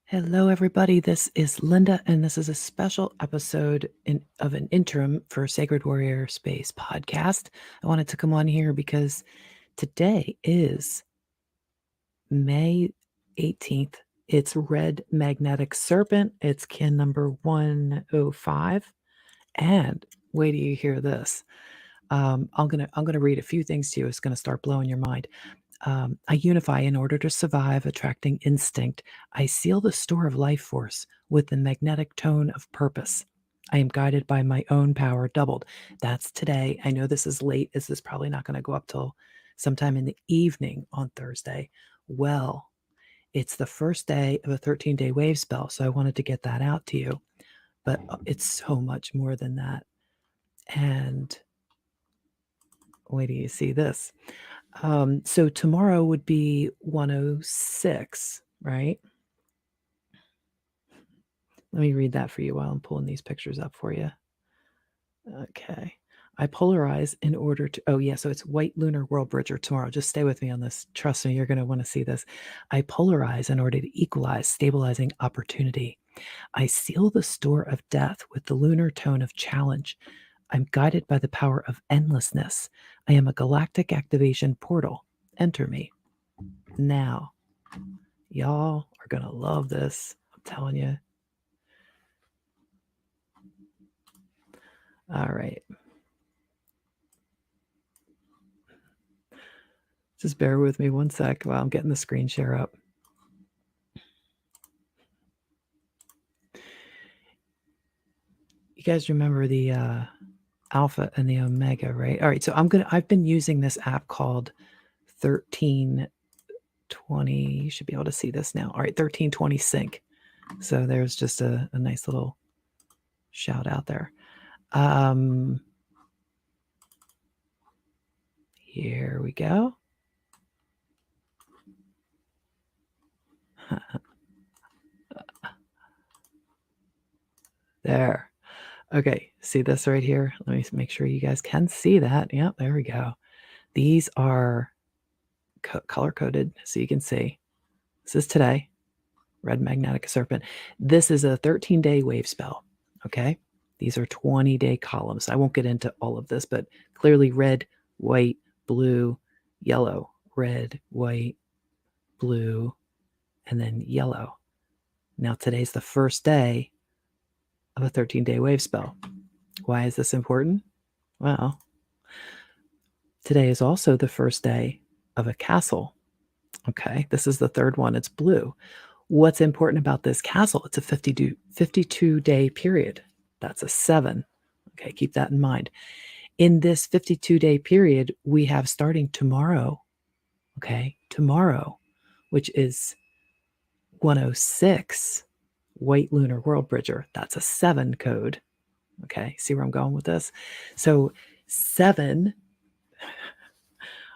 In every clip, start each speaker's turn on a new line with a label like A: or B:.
A: Hello, everybody. This is Linda, and this is a special episode of an interim for Sacred Warrior Space podcast. I wanted to come on here because today is May 18th. It's Red Magnetic Serpent. It's kin number 105. And wait till you hear this. I'm gonna read a few things to you. It's gonna start blowing your mind. I unify in order to survive, attracting instinct. I seal the store of life force with the magnetic tone of purpose. I am guided by my own power doubled. That's today. I know this is late. This is probably not going to go up till sometime in the evening on Thursday. Well, it's the first day of a 13-day wave spell, so I wanted to get that out to you. But it's so much more than that. And wait till you see this. So tomorrow would be 106, right? Let me read that for you while I'm pulling these pictures up for you. Okay. I polarize in order to, oh yeah, so it's White Lunar World Bridger tomorrow. Just stay with me on this. Trust me, you're going to want to see this. I polarize in order to equalize, stabilizing opportunity. I seal the store of death with the lunar tone of challenge. I'm guided by the power of endlessness. I am a galactic activation portal. Enter me. Now, y'all are going to love this. I'm telling you. All right. Just bear with me one sec while I'm getting the screen share up. You guys remember the Alpha and the Omega, right? All right, so I've been using this app called 1320. You should be able to see this now. All right, 1320 Sync. So there's just a nice little shout out there. Here we go. There. Okay, see this right here? Let me make sure you guys can see that. Yep, there we go. These are color-coded, so you can see. This is today, Red Magnetic Serpent. This is a 13-day wave spell, okay? These are 20-day columns. I won't get into all of this, but clearly red, white, blue, yellow, red, white, blue, and then yellow. Now, today's the first day of a 13-day wave spell. Why is this important? Well, today is also the first day of a castle. Okay, this is the third one. It's blue. What's important about this castle? It's a 52-day period. That's a 7. Okay, keep that in mind. In this 52-day period, we have starting tomorrow, okay, tomorrow, which is 106, White Lunar World Bridger. That's a 7 code. Okay, see where I'm going with this? So 7.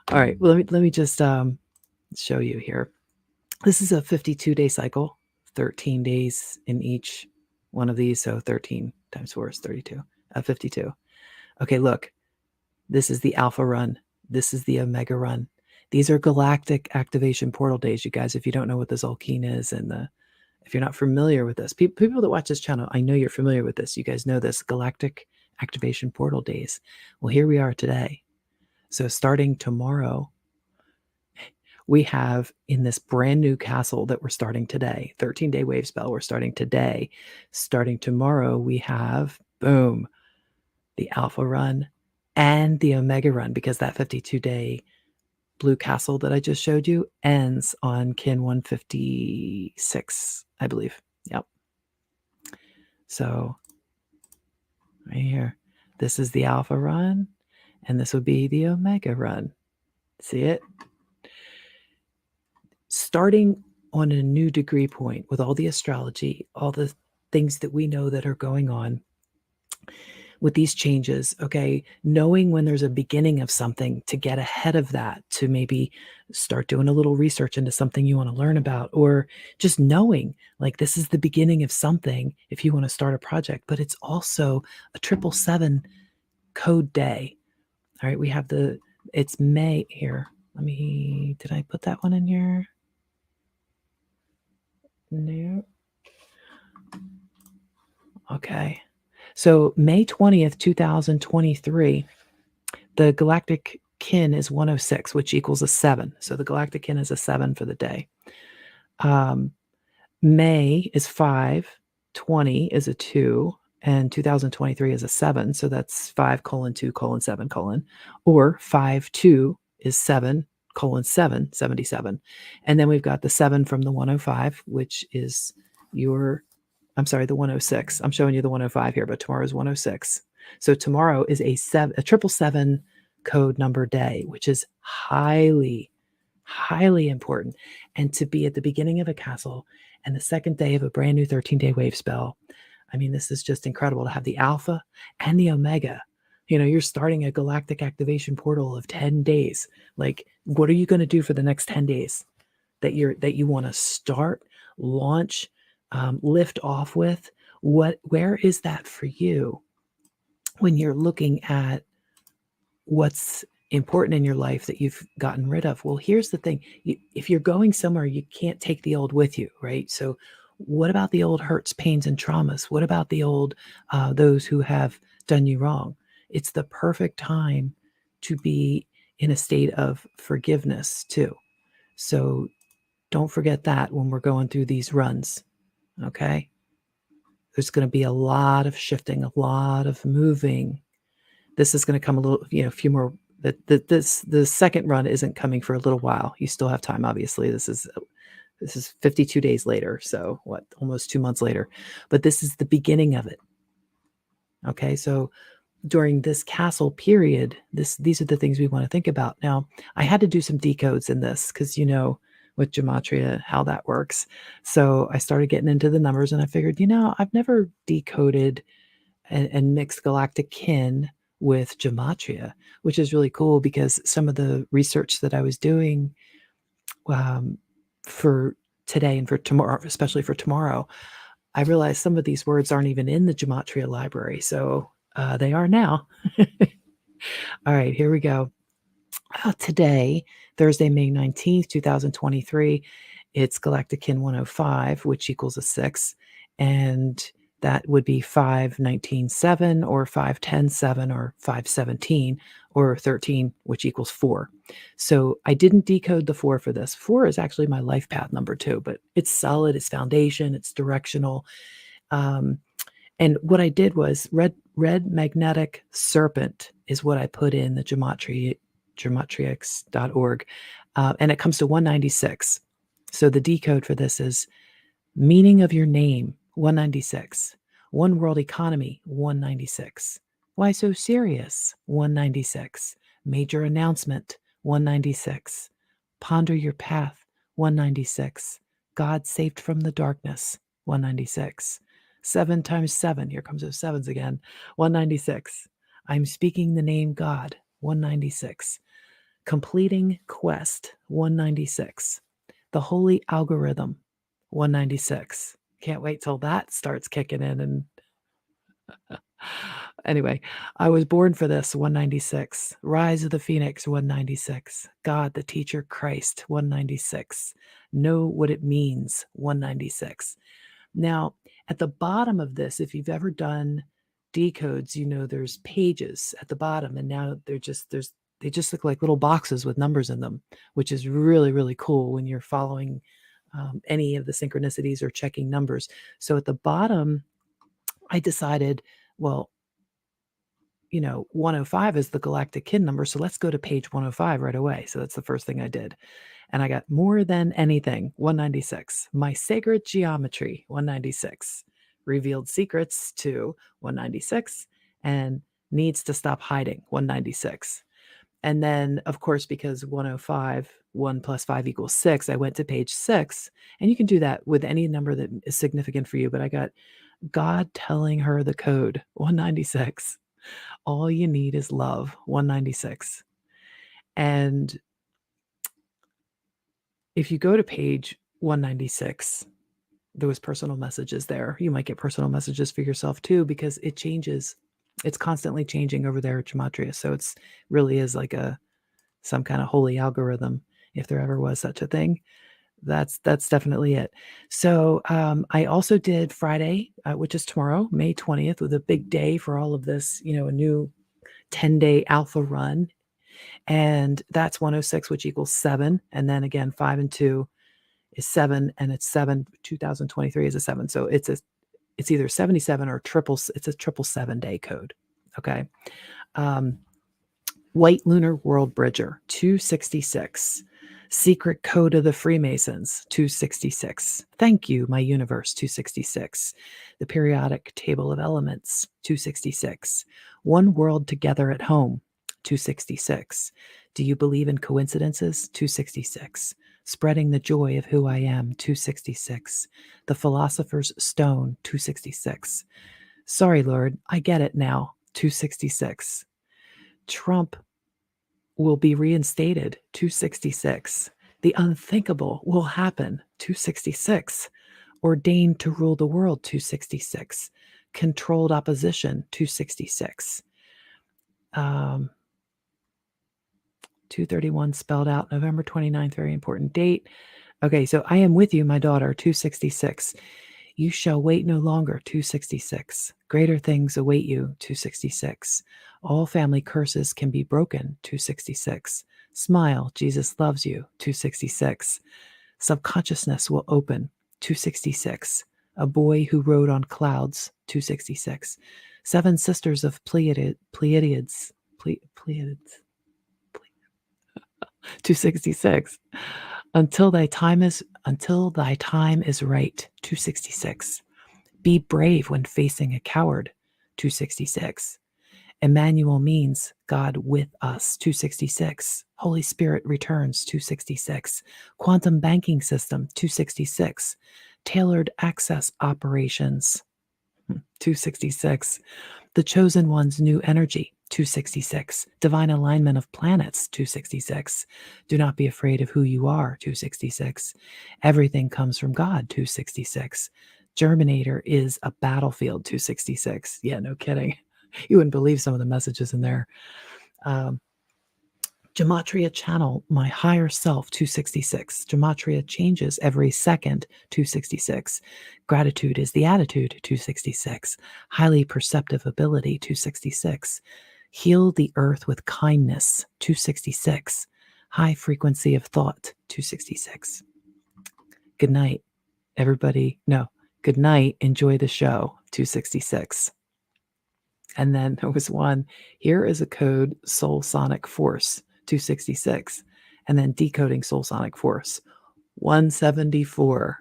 A: All right, well, let me just show you here. This is a 52-day cycle, 13 days in each one of these. So 13 times 4 is 32, 52. Okay, look, this is the alpha run. This is the omega run. These are galactic activation portal days, you guys, if you don't know what the Tzolkin is and if you're not familiar with this. People that watch this channel, I know you're familiar with this. You guys know this, galactic activation portal days. Well, here we are today. So starting tomorrow, we have in this brand new castle that we're starting today, 13-day wave spell, we're starting today. Starting tomorrow, we have, boom, the alpha run and the omega run, because that 52-day blue castle that I just showed you ends on kin 156, I believe. Yep. So right here, this is the alpha run, and this would be the omega run. See it? Starting on a new degree point with all the astrology, all the things that we know that are going on with these changes, okay, knowing when there's a beginning of something to get ahead of that, to maybe start doing a little research into something you want to learn about, or just knowing like this is the beginning of something if you want to start a project. But it's also a 777 code day. All right, we have it's May here. Did I put that one in here? No. Okay. So May 20th, 2023, the Galactic Kin is 106, which equals a 7. So the Galactic Kin is a 7 for the day. May is 5, 20 is a 2, and 2023 is a 7. So that's 5 colon 2 colon 7 colon, or 5 2 is 7 colon 7, 77. And then we've got the 7 from the 105, which is your, I'm sorry, the 106. I'm showing you the 105 here, but tomorrow is 106. So tomorrow is a 777 code number day, which is highly, highly important. And to be at the beginning of a castle and the second day of a brand new 13-day wave spell, I mean, this is just incredible to have the alpha and the omega. You're starting a galactic activation portal of 10 days. Like, what are you going to do for the next 10 days that you want to start, launch, lift off with? Where is that for you when you're looking at what's important in your life that you've gotten rid of? Well, here's the thing. If you're going somewhere, you can't take the old with you, right? So what about the old hurts, pains, and traumas? What about the old, those who have done you wrong? It's the perfect time to be in a state of forgiveness too. So don't forget that when we're going through these runs, okay? There's going to be a lot of shifting, a lot of moving. This is going to come a little, a few more. The second run isn't coming for a little while. You still have time, obviously. This is 52 days later, so what? Almost 2 months later. But this is the beginning of it. Okay, so during this castle period, these are the things we want to think about. Now, I had to do some decodes in this because with Gematria how that works. So I started getting into the numbers, and I figured, I've never decoded and mixed Galactic Kin with Gematria, which is really cool because some of the research that I was doing for today and for tomorrow, especially for tomorrow, I realized some of these words aren't even in the Gematria library. So they are now. All right, here we go. Today, Thursday, May 19th, 2023, it's Galactic Kin 105, which equals a 6. And that would be 519.7 or 510.7 or 517 or 13, which equals 4. So I didn't decode the 4 for this. 4 is actually my life path number 2, but it's solid, it's foundation, it's directional. And what I did was red Magnetic Serpent is what I put in the Gematrix.org, and it comes to 196. So the decode for this is meaning of your name, 196. One world economy, 196. Why so serious, 196. Major announcement, 196. Ponder your path, 196. God saved from the darkness, 196. 7 times 7, here comes those sevens again, 196. I'm speaking the name God, 196. Completing quest, 196. The holy algorithm, 196. Can't wait till that starts kicking in. And anyway, I was born for this, 196. Rise of the Phoenix, 196. God, the teacher, Christ, 196. Know what it means, 196. Now, at the bottom of this, if you've ever done decodes, there's pages at the bottom, and now they just look like little boxes with numbers in them, which is really, really cool when you're following any of the synchronicities or checking numbers. So at the bottom, I decided, well, 105 is the Galactic Kin number, so let's go to page 105 right away. So that's the first thing I did. And I got more than anything, 196. My sacred geometry, 196. Revealed secrets to 196. And needs to stop hiding, 196. And then, of course, because 105, 1 plus 5 equals 6, I went to page 6. And you can do that with any number that is significant for you. But I got God telling her the code, 196. All you need is love, 196. And if you go to page 196, there was personal messages there. You might get personal messages for yourself too, because it changes. It's constantly changing over there at Gematria. So it's really is like some kind of holy algorithm, if there ever was such a thing. That's definitely it. So I also did Friday, which is tomorrow, May 20th, with a big day for all of this, a new 10-day alpha run. And that's 106, which equals 7. And then again, 5 and 2 is 7, and it's 7. 2023 is a 7. So it's either 77 or it's a triple 7-day code. Okay. White Lunar World Bridger, 266. Secret Code of the Freemasons, 266. Thank you, my universe, 266. The Periodic Table of Elements, 266. One World Together at Home, 266. Do you believe in coincidences? 266. Spreading the Joy of Who I Am, 266. The Philosopher's Stone, 266. Sorry, Lord, I get it now, 266. Trump will be reinstated, 266. The unthinkable will happen, 266. Ordained to rule the world, 266. Controlled opposition, 266. 231 spelled out, November 29th, very important date. Okay, so I am with you, my daughter, 266. You shall wait no longer, 266. Greater things await you, 266. All family curses can be broken, 266. Smile, Jesus loves you, 266. Subconsciousness will open, 266. A boy who rode on clouds, 266. 7 sisters of Pleiadians, 266. Until thy time is right, 266. Be brave when facing a coward, 266. Emmanuel means God with us, 266. Holy Spirit returns, 266. Quantum banking system, 266. Tailored access operations, 266. The chosen one's new energy, 266. Divine alignment of planets, 266. Do not be afraid of who you are, 266. Everything comes from God, 266. Germinator is a battlefield, 266. Yeah, no kidding. You wouldn't believe some of the messages in there. Gematria channel, my higher self, 266. Gematria changes every second, 266. Gratitude is the attitude, 266. Highly perceptive ability, 266. Heal the earth with kindness, 266. High frequency of thought, 266. Good night, everybody. No, good night. Enjoy the show, 266. And then there was one, here is a code, Soul Sonic Force, 266. And then decoding Soul Sonic Force, 174.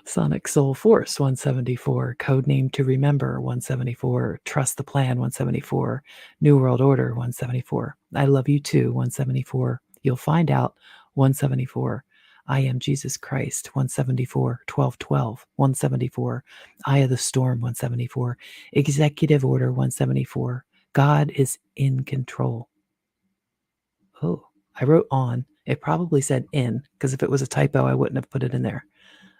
A: Sonic Soul Force, 174. Code name to remember, 174. Trust the plan, 174. New World Order, 174. I love you too, 174. You'll find out, 174. I am Jesus Christ, 174. 1212, 174. Eye of the Storm, 174. Executive Order, 174. God is in control. Oh, I wrote on. It probably said in, because if it was a typo, I wouldn't have put it in there.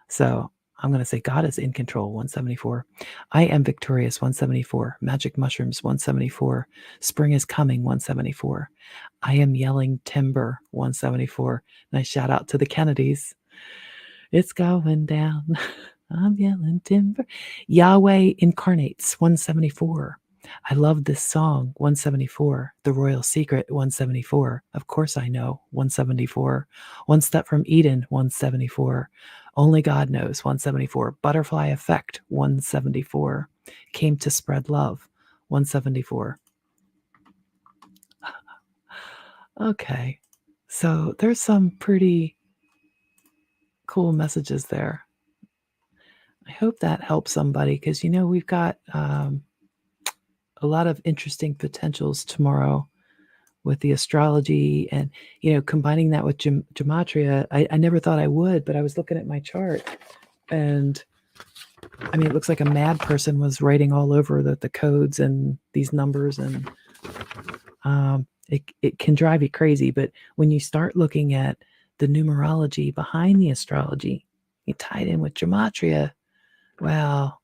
A: So I'm going to say God is in control, 174. I am victorious, 174. Magic mushrooms, 174. Spring is coming, 174. I am yelling timber, 174. Nice shout out to the Kennedys. It's going down. I'm yelling timber. Yahweh incarnates, 174. I love this song, 174. The Royal Secret, 174. Of course I know, 174. One Step from Eden, 174. Only God knows, 174. Butterfly Effect, 174. Came to Spread Love, 174. Okay, so there's some pretty cool messages there. I hope that helps somebody, because we've got a lot of interesting potentials tomorrow with the astrology and combining that with gematria. I never thought I would, but I was looking at my chart, and I mean, it looks like a mad person was writing all over the codes and these numbers, and it can drive you crazy. But when you start looking at the numerology behind the astrology, you tie it in with gematria, well,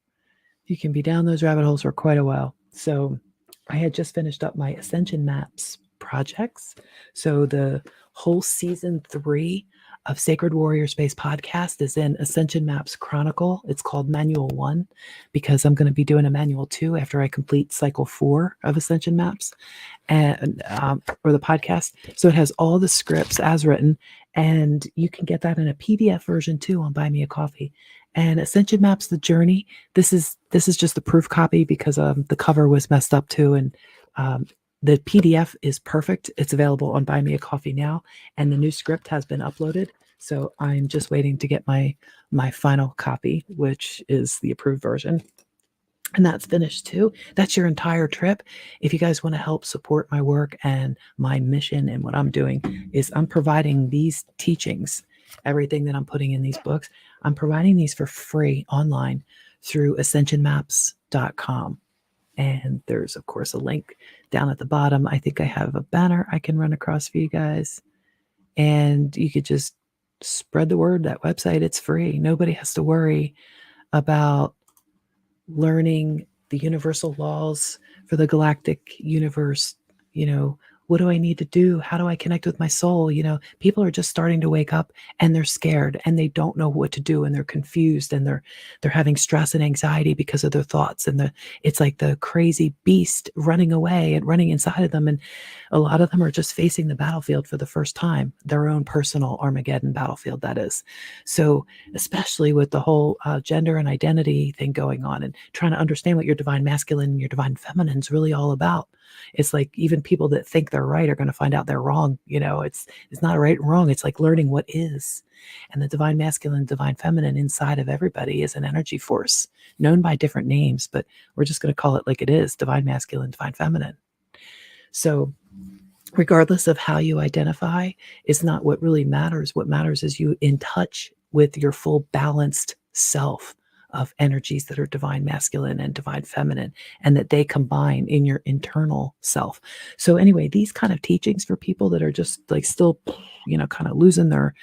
A: you can be down those rabbit holes for quite a while. So I had just finished up my Ascension Maps projects. So the whole season 3 of Sacred Warrior Space podcast is in Ascension Maps Chronicle. It's called Manual 1 because I'm going to be doing a Manual 2 after I complete cycle 4 of Ascension Maps and or the podcast. So it has all the scripts as written, and you can get that in a PDF version too on Buy Me a Coffee. And Ascension Maps: The Journey. This is just the proof copy because the cover was messed up too, and the PDF is perfect. It's available on Buy Me a Coffee now, and the new script has been uploaded. So I'm just waiting to get my final copy, which is the approved version. And that's finished too. That's your entire trip. If you guys want to help support my work and my mission and what I'm doing is I'm providing these teachings, everything that I'm putting in these books, I'm providing these for free online through ascensionmaps.com. And there's, of course, a link down at the bottom. I think I have a banner I can run across for you guys. And you could just spread the word. That website, it's free. Nobody has to worry about learning the universal laws for the galactic universe. What do I need to do? How do I connect with my soul? People are just starting to wake up and they're scared and they don't know what to do and they're confused and they're having stress and anxiety because of their thoughts, and it's like the crazy beast running away and running inside of them. And a lot of them are just facing the battlefield for the first time, their own personal Armageddon battlefield, that is. So especially with the whole gender and identity thing going on and trying to understand what your divine masculine and your divine feminine is really all about. It's like even people that think they're right are going to find out they're wrong. It's not right and wrong. It's like learning what is. And the divine masculine, divine feminine inside of everybody is an energy force known by different names, but we're just going to call it like it is: divine masculine, divine feminine. So regardless of how you identify, it's not what really matters. What matters is you in touch with your full balanced self of energies that are divine masculine and divine feminine, and that they combine in your internal self. So anyway, these kind of teachings for people that are just like still, kind of losing their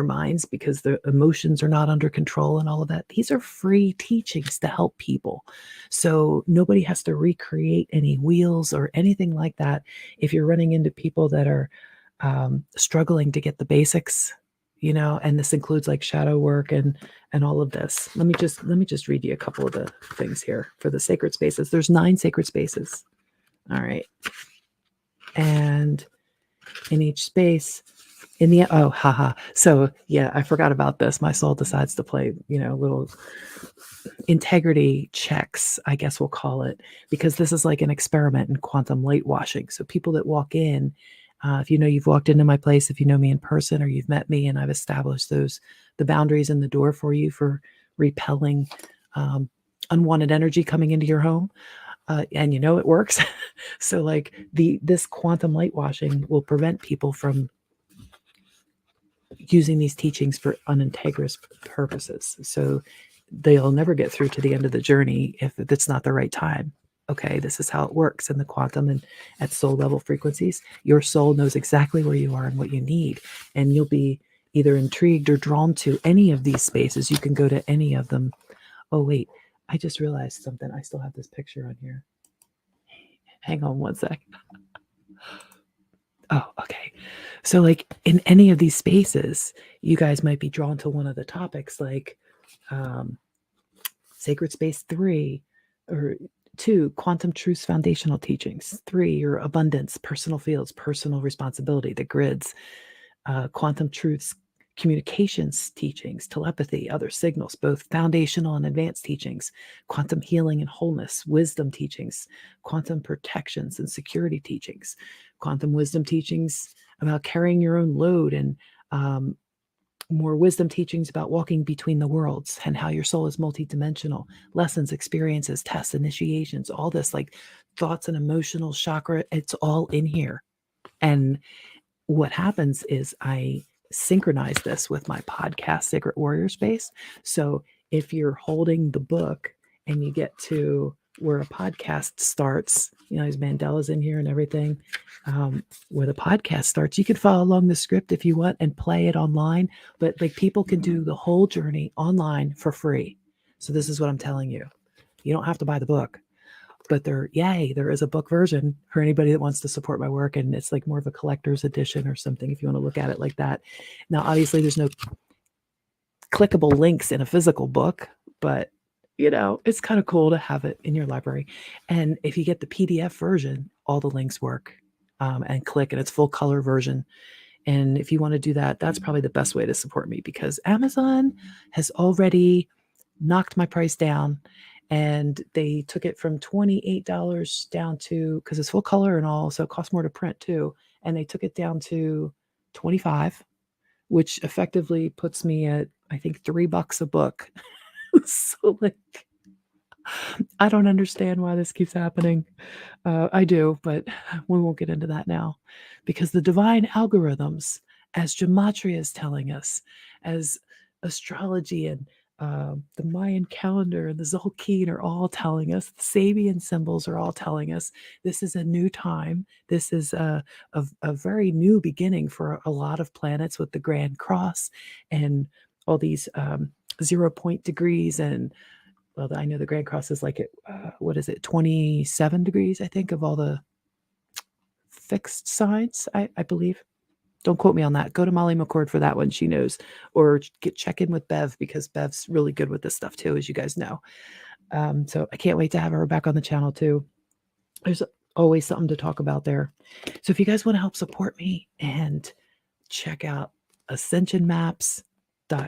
A: minds because their emotions are not under control and all of that. These are free teachings to help people. So nobody has to recreate any wheels or anything like that. If you're running into people that are struggling to get the basics, and this includes like shadow work and all of this. Let me just read you a couple of the things here for the sacred spaces. There's 9 sacred spaces. All right. And in each space, so yeah, I forgot about this. My soul decides to play, little integrity checks, I guess we'll call it, because this is like an experiment in quantum light washing. So people that walk in, if you've walked into my place, if you know me in person or you've met me and I've established the boundaries in the door for you for repelling unwanted energy coming into your home, and it works. So like this quantum light washing will prevent people from using these teachings for unintegrous purposes. So they'll never get through to the end of the journey if it's not the right time. Okay, this is how it works in the quantum and at soul level frequencies. Your soul knows exactly where you are and what you need, and you'll be either intrigued or drawn to any of these spaces. You can go to any of them. Oh, wait, I just realized something. I still have this picture on here. Hang on one sec. Oh, okay. So like in any of these spaces, you guys might be drawn to one of the topics like Sacred Space 3 or 2, Quantum Truths Foundational Teachings, 3, your abundance, personal fields, personal responsibility, the grids, Quantum Truths Communications Teachings, telepathy, other signals, both foundational and advanced teachings, quantum healing and wholeness, wisdom teachings, quantum protections and security teachings, quantum wisdom teachings about carrying your own load, and more wisdom teachings about walking between the worlds and how your soul is multidimensional, lessons, experiences, tests, initiations, all this like thoughts and emotional chakra, it's all in here. And what happens is I synchronize this with my podcast, Sacred Warrior Space. So if you're holding the book and you get to where a podcast starts, there's mandalas in here and everything, where the podcast starts, you can follow along the script if you want and play it online, but like people can do the whole journey online for free. So this is what I'm telling you. You don't have to buy the book. but there is a book version for anybody that wants to support my work, and it's like more of a collector's edition or something if you want to look at it like that. Now, obviously, there's no clickable links in a physical book, but it's kind of cool to have it in your library. And if you get the PDF version, all the links work, and click, and it's full color version. And if you want to do that, that's probably the best way to support me, because Amazon has already knocked my price down, and they took it from $28 down to, because it's full color and all, so it costs more to print too. And they took it down to 25, which effectively puts me at, I think, $3 a book. So like, I don't understand why this keeps happening. I do, but we won't get into that now, because the divine algorithms, as Gematria is telling us, as astrology and the Mayan calendar and the Tzolkin are all telling us, the Sabian symbols are all telling us, this is a new time. This is a very new beginning for a lot of planets with the Grand Cross and all these 0 point degrees. And well, I know the Grand Cross is like, 27 degrees, I think, of all the fixed signs, I believe. Don't quote me on that. Go to Molly McCord for that one. She knows. Or check in with Bev, because Bev's really good with this stuff too, as you guys know. So I can't wait to have her back on the channel too. There's always something to talk about there. So if you guys want to help support me, and check out Ascension Maps,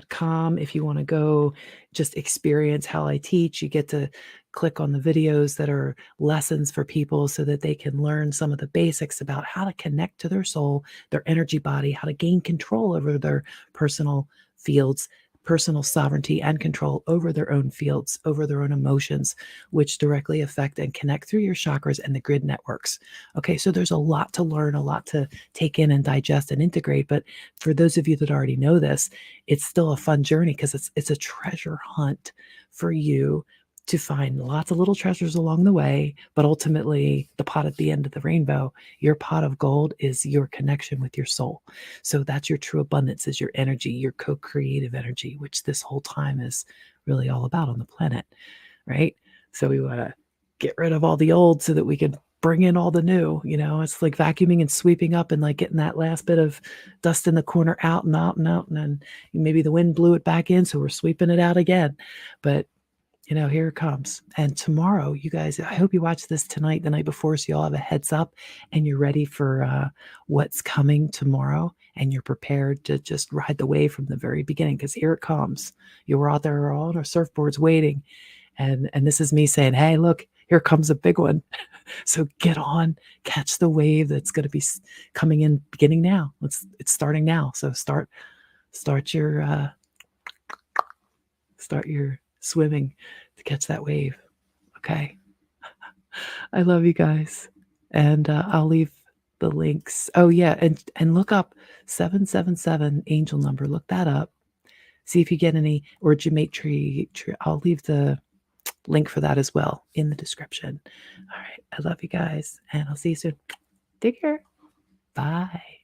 A: .com. If you want to go just experience how I teach, you get to click on the videos that are lessons for people so that they can learn some of the basics about how to connect to their soul, their energy body, how to gain control over their personal fields, personal sovereignty and control over their own fields, over their own emotions, which directly affect and connect through your chakras and the grid networks. Okay, so there's a lot to learn, a lot to take in and digest and integrate. But for those of you that already know this, it's still a fun journey, because it's a treasure hunt for you to find lots of little treasures along the way. But ultimately, the pot at the end of the rainbow, your pot of gold, is your connection with your soul. So that's your true abundance, is your energy, your co-creative energy, which this whole time is really all about on the planet, right? So we want to get rid of all the old so that we can bring in all the new. It's like vacuuming and sweeping up and like getting that last bit of dust in the corner out and out and out. And then maybe the wind blew it back in, so we're sweeping it out again. But here it comes. And tomorrow, you guys, I hope you watch this tonight, the night before, so you all have a heads up and you're ready for what's coming tomorrow, and you're prepared to just ride the wave from the very beginning, because here it comes. You were out there all on our surfboards waiting. And this is me saying, hey, look, here comes a big one. So get on, catch the wave that's going to be coming in, beginning now. It's starting now. So start your swimming to catch that wave. Okay. I love you guys. And I'll leave the links. Oh yeah. And look up 777 angel number. Look that up. See if you get any, or Gematria. I'll leave the link for that as well in the description. All right. I love you guys, and I'll see you soon. Take care. Bye.